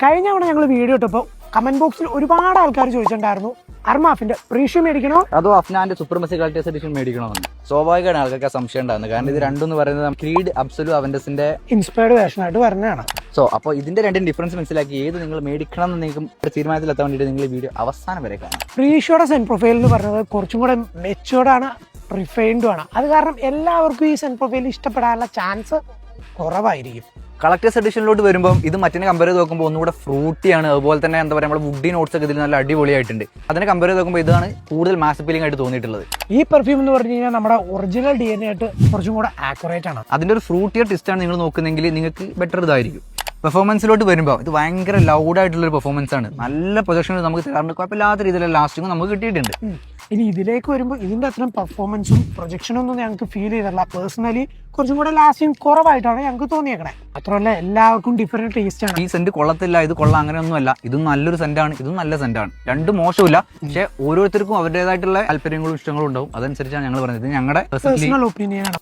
കഴിഞ്ഞ തവണ ഞങ്ങൾ വീഡിയോ ഇട്ടപ്പോൾ കമന്റ് ബോക്സിൽ ഒരുപാട് ആൾക്കാർ ചോദിച്ചിട്ടുണ്ടായിരുന്നു അർമാഫിന്റെ പ്രീഷ്യം മേടിക്കണോ അതോ അഫ്നാന്റെ സുപ്രമസി കളക്ടേഴ്സ് എഡിഷൻ മേടിക്കണമെന്ന്. സ്വാഭാവികമാണ് ആൾക്കാർക്ക് സംശയം ഉണ്ടാകുന്നത്. കാരണം ഇത് രണ്ടും പറയുന്നത് ക്രീഡ് അബ്സലു അവന്റസിന്റെ ഇൻസ്പയർഡ് വേർഷൻ ആയിട്ട് വരുന്നതാണ്. അപ്പോൾ ഇതിന്റെ രണ്ടും ഡിഫറൻസ് മനസ്സിലാക്കി ഏത് നിങ്ങൾ മേടിക്കണം എന്ന് നിങ്ങൾക്ക് തീരുമാനത്തിലെത്താൻ വേണ്ടിയിട്ട് നിങ്ങൾ ഈ വീഡിയോ അവസാനം വരെ കാണാം. പ്രീഷ്യോടെ സെന്റ് പ്രൊഫൈൽ എന്ന് പറഞ്ഞത് കുറച്ചും കൂടെ മെച്ചുവേർഡ് ആണ്, റിഫൈൻഡും ആണ്. അത് കാരണം എല്ലാവർക്കും ഈ സെന്റ് പ്രൊഫൈൽ ഇഷ്ടപ്പെടാനുള്ള ചാൻസ് കുറവായിരിക്കും. കളക്ടേഴ്സ് എഡിഷനിലോട്ട് വരുമ്പോൾ ഇത് മറ്റിനെ കമ്പയർ ചെയ്ത് നോക്കുമ്പോൾ ഒന്നുകൂടെ ഫ്രൂട്ടിയാണ്. അതുപോലെ തന്നെ എന്താ പറയുക, നമ്മുടെ വുഡി നോട്ട്സ് ഒക്കെ ഇതിൽ നല്ല അടിപൊളിയായിട്ടുണ്ട്. അതിനെ കമ്പയർ ചെയ്ത് നോക്കുമ്പോൾ ഇതാണ് കൂടുതൽ മാസ് അപ്പീലിംഗ് ആയിട്ട് തോന്നിയിട്ടുള്ളത്. ഈ പെർഫ്യൂം എന്ന് പറഞ്ഞു കഴിഞ്ഞാൽ നമ്മുടെ ഒറിജിനൽ DNA ആയിട്ട് കുറച്ചും കൂടെ ആക്യുറേറ്റ് ആണ്. അതിന്റെ ഒരു ഫ്രൂട്ടിയർ ടെസ്റ്റാണ് നിങ്ങൾ നോക്കുന്നെങ്കിൽ നിങ്ങൾക്ക് ബെറ്റർ ഇതായിരിക്കും. പെർഫോമൻസിലോട്ട് വരുമ്പോൾ ഇത് ഭയങ്കര ലൗഡായിട്ടുള്ളൊരു പെർഫോമൻസ് ആണ്. നല്ല പ്രൊജക്ഷൻ നമുക്ക് തരാറുണ്ട്. കുഴപ്പമില്ലാത്ത രീതിയിലുള്ള ലാസ്റ്റിംഗ് നമുക്ക് കിട്ടിയിട്ടുണ്ട്. ഇനി ഇതിലേക്ക് വരുമ്പോൾ ഇതിന്റെ അത്രയും പെർഫോമൻസും പ്രൊജക്ഷനും ഒന്നും ഞങ്ങൾക്ക് ഫീൽ ചെയ്തില്ല. പേഴ്സണലി കുറച്ചും കൂടെ ലാസ്റ്റിംഗ് കുറവായിട്ടാണ് ഞങ്ങൾക്ക് തോന്നിയേക്കണേ. മാത്രമല്ല എല്ലാവർക്കും ഡിഫറെന്റ് ടേസ്റ്റ് ആണ്. ഈ സെന്റ് കൊള്ളത്തില്ല, ഇത് കൊള്ളാം, അങ്ങനെയൊന്നുമല്ല. ഇതും നല്ലൊരു സെന്റാണ്, ഇതും നല്ല സെന്റാണ്. രണ്ടും മോശമില്ല. പക്ഷെ ഓരോരുത്തർക്കും അവരുടേതായിട്ടുള്ള താല്പര്യങ്ങളും ഇഷ്ടങ്ങളും ഉണ്ടാവും. അതനുസരിച്ചാണ് ഞങ്ങൾ പറഞ്ഞത്. ഞങ്ങളുടെ പേഴ്സണൽ ഒപ്പീനിയൻ ആണ്.